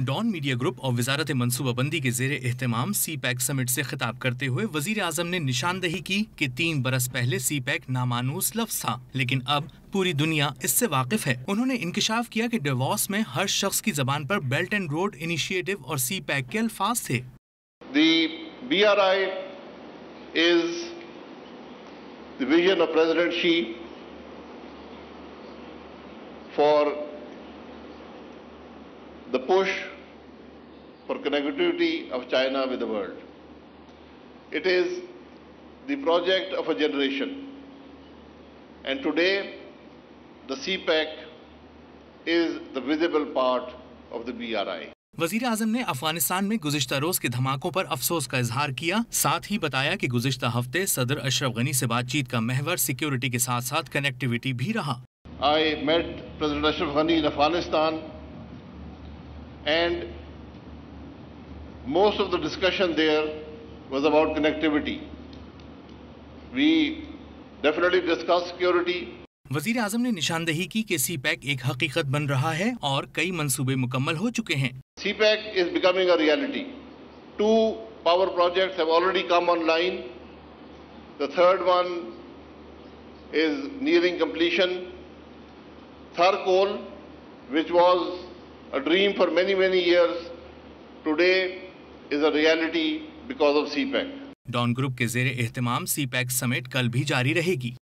Don media group और वजारत मनसूबाबंदी के जेर एहतमाम सी पैक समिट से खिताब करते हुए वजीर आजम ने निशानदही की कि 3 बरस पहले सी पैक नामानूस लफ्ज था, लेकिन अब पूरी दुनिया इससे वाकिफ है। उन्होंने इंकिशाफ किया कि डिवोर्स में हर शख्स की जबान पर बेल्ट एंड रोड इनिशिएटिव और सी पैक के अल्फाज थे। The BRI is the vision of President Xi for the push for connectivity of China with the world. It is the project of a generation, and today the CPEC is the visible part of the BRI. वजीर आजम ने अफगानिस्तान में गुज़िश्ता रोज के धमाकों पर अफसोस का इजहार किया। साथ ही बताया कि गुज़िश्ता हफ्ते सदर अशरफ गनी से बातचीत का महवर सिक्योरिटी के साथ साथ कनेक्टिविटी भी रहा। I met President Ashraf Ghani in Afghanistan, and most of the discussion there was about connectivity. We definitely discussed security. वजीर आजम ने निशानदही की कि सी पैक एक हकीकत बन रहा है और कई मंसूबे मुकम्मल हो चुके हैं। CPEC is becoming a reality. 2 power projects have already come online. The third one is nearing completion. Tharkol, which was a dream for many years, today is a reality because of CPEC. Dawn group के जेर एहतमाम सी pack summit कल भी जारी रहेगी।